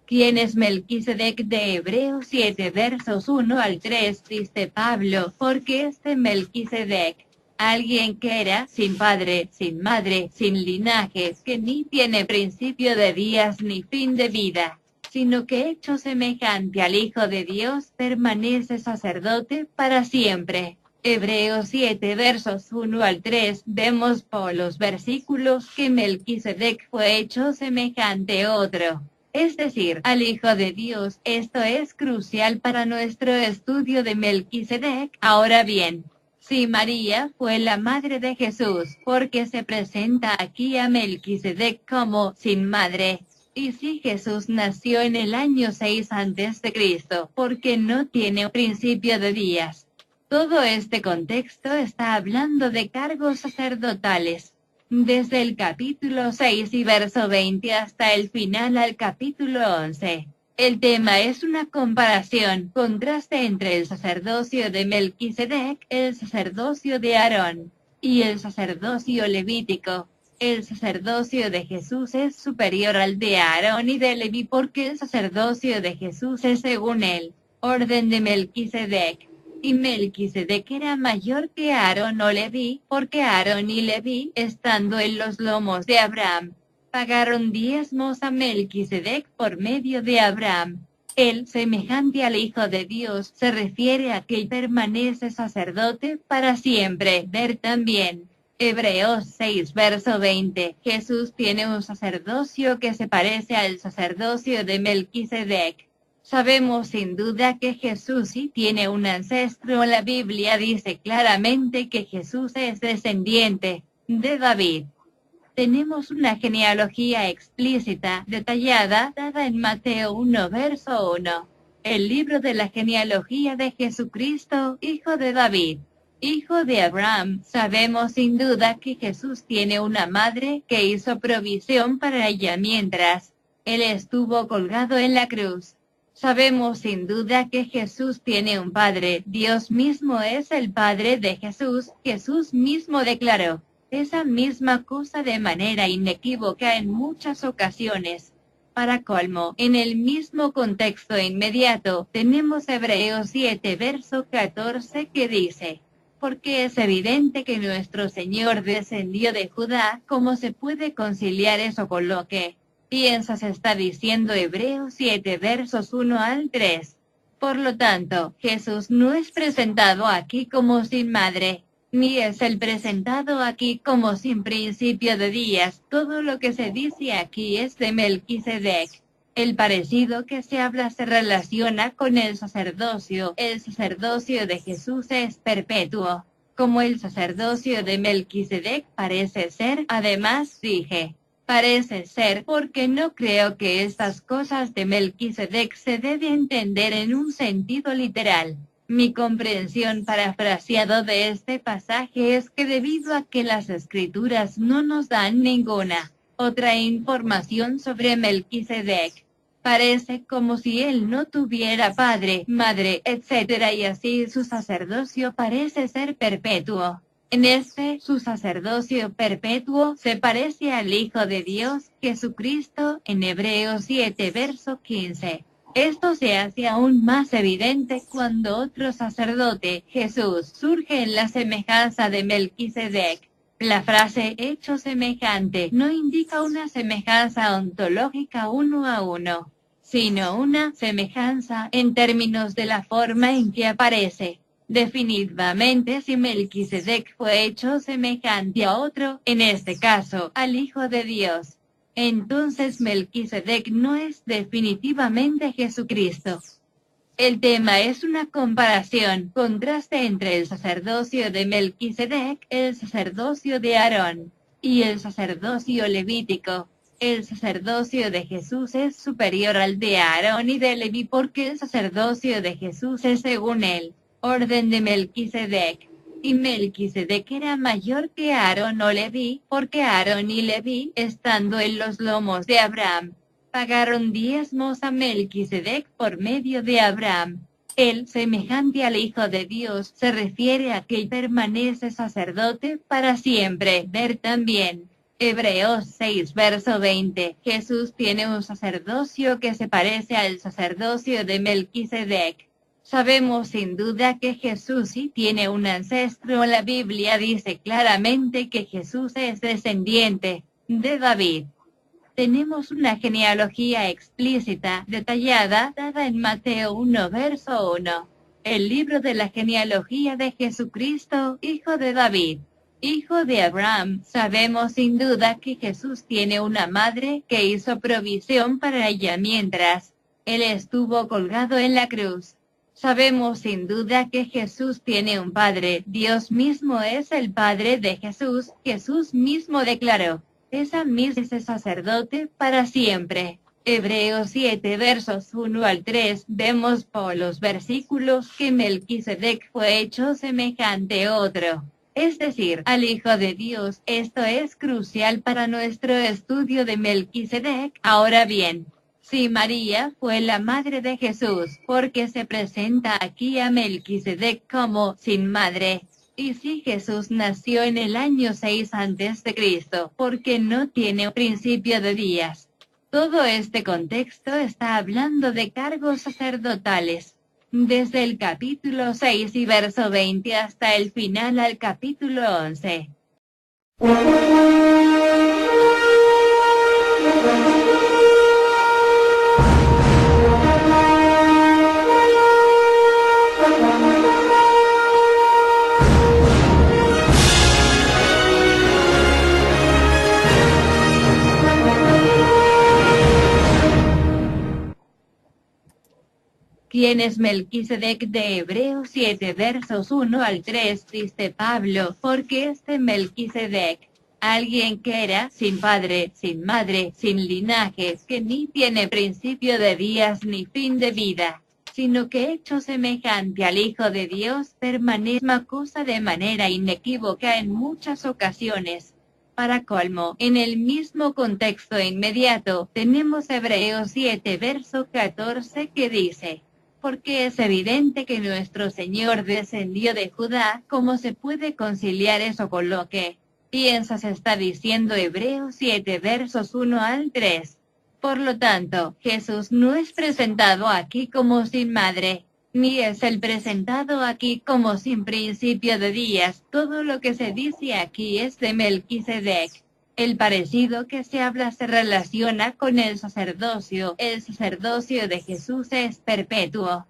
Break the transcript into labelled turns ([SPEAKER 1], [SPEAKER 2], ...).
[SPEAKER 1] ¿Quién es Melquisedec? De Hebreos 7 versos 1 al 3 dice Pablo, porque Melquisedec, alguien que era sin padre, sin madre, sin linaje, que ni tiene principio de días ni fin de vida, sino que hecho semejante al Hijo de Dios, permanece sacerdote para siempre. Hebreos 7 versos 1 al 3, vemos por los versículos que Melquisedec fue hecho semejante a otro, es decir, al Hijo de Dios. Esto es crucial para nuestro estudio de Melquisedec. Ahora bien, si María fue la madre de Jesús, ¿por qué se presenta aquí a Melquisedec como sin madre? Y si Jesús nació en el año 6 a.C., ¿por qué no tiene principio de días? Todo este contexto está hablando de cargos sacerdotales. Desde el capítulo 6 y verso 20 hasta el final al capítulo 11. El tema es una comparación, contraste entre el sacerdocio de Melquisedec, el sacerdocio de Aarón, y el sacerdocio levítico. El sacerdocio de Jesús es superior al de Aarón y de Leví porque el sacerdocio de Jesús es según el orden de Melquisedec. Y Melquisedec era mayor que Aarón o Leví, porque Aarón y Leví, estando en los lomos de Abraham, pagaron diezmos a Melquisedec por medio de Abraham. Él, semejante al Hijo de Dios, se refiere a que permanece sacerdote para siempre. Ver también Hebreos 6 verso 20. Jesús tiene un sacerdocio que se parece al sacerdocio de Melquisedec. Sabemos sin duda que Jesús sí tiene un ancestro. La Biblia dice claramente que Jesús es descendiente de David. Tenemos una genealogía explícita, detallada, dada en Mateo 1 verso 1. El libro de la genealogía de Jesucristo, hijo de David, hijo de Abraham. Sabemos sin duda que Jesús tiene una madre que hizo provisión para ella mientras él estuvo colgado en la cruz. Sabemos sin duda que Jesús tiene un Padre. Dios mismo es el Padre de Jesús. Jesús mismo declaró esa misma cosa de manera inequívoca en muchas ocasiones. Para colmo, en el mismo contexto inmediato, tenemos Hebreos 7 verso 14 que dice: porque es evidente que nuestro Señor descendió de Judá. ¿Cómo se puede conciliar eso con lo que piensas? Está diciendo Hebreos 7 versos 1 al 3. Por lo tanto, Jesús no es presentado aquí como sin madre, ni es el presentado aquí como sin principio de días. Todo lo que se dice aquí es de Melquisedec. El parecido que se habla se relaciona con el sacerdocio. El sacerdocio de Jesús es perpetuo, como el sacerdocio de Melquisedec parece ser. Además, dije, parece ser porque no creo que estas cosas de Melquisedec se deben entender en un sentido literal. Mi comprensión parafraseado de este pasaje es que debido a que las escrituras no nos dan ninguna otra información sobre Melquisedec, parece como si él no tuviera padre, madre, etc. y así su sacerdocio parece ser perpetuo. En su sacerdocio perpetuo se parece al Hijo de Dios, Jesucristo, en Hebreos 7 verso 15. Esto se hace aún más evidente cuando otro sacerdote, Jesús, surge en la semejanza de Melquisedec. La frase hecho semejante no indica una semejanza ontológica uno a uno, sino una semejanza en términos de la forma en que aparece. Definitivamente, si Melquisedec fue hecho semejante a otro, en este caso, al Hijo de Dios, entonces Melquisedec no es definitivamente Jesucristo. El tema es una comparación, contraste entre el sacerdocio de Melquisedec, el sacerdocio de Aarón, y el sacerdocio levítico. El sacerdocio de Jesús es superior al de Aarón y de Leví porque el sacerdocio de Jesús es según el orden de Melquisedec. Y Melquisedec era mayor que Aarón o Leví, porque Aarón y Leví, estando en los lomos de Abraham, pagaron diezmos a Melquisedec por medio de Abraham. Él, semejante al Hijo de Dios, se refiere a que permanece sacerdote para siempre. Ver también Hebreos 6, verso 20. Jesús tiene un sacerdocio que se parece al sacerdocio de Melquisedec. Sabemos sin duda que Jesús sí tiene un ancestro. La Biblia dice claramente que Jesús es descendiente de David. Tenemos una genealogía explícita, detallada, dada en Mateo 1, verso 1. El libro de la genealogía de Jesucristo, hijo de David, hijo de Abraham. Sabemos sin duda que Jesús tiene una madre que hizo provisión para ella mientras Él estuvo colgado en la cruz. Sabemos sin duda que Jesús tiene un Padre. Dios mismo es el Padre de Jesús. Jesús mismo declaró: esa misma es el sacerdote para siempre. Hebreos 7 versos 1 al 3. Vemos por los versículos que Melquisedec fue hecho semejante a otro, es decir, al Hijo de Dios. Esto es crucial para nuestro estudio de Melquisedec. Ahora bien, si María fue la madre de Jesús, ¿por qué se presenta aquí a Melquisedec como sin madre? Y si Jesús nació en el año 6 a.C., porque no tiene principio de días. Todo este contexto está hablando de cargos sacerdotales. Desde el capítulo 6 y verso 20 hasta el final al capítulo 11. ¿Quién es Melquisedec? De Hebreos 7 versos 1 al 3 dice Pablo: porque este Melquisedec, alguien que era sin padre, sin madre, sin linaje, que ni tiene principio de días ni fin de vida, sino que hecho semejante al Hijo de Dios, permanece una cosa de manera inequívoca en muchas ocasiones. Para colmo, en el mismo contexto inmediato, tenemos Hebreos 7 verso 14 que dice: porque es evidente que nuestro Señor descendió de Judá. ¿Cómo se puede conciliar eso con lo que piensas? Está diciendo Hebreos 7 versos 1 al 3. Por lo tanto, Jesús no es presentado aquí como sin madre, ni es el presentado aquí como sin principio de días. Todo lo que se dice aquí es de Melquisedec. El parecido que se habla se relaciona con el sacerdocio. El sacerdocio de Jesús es perpetuo.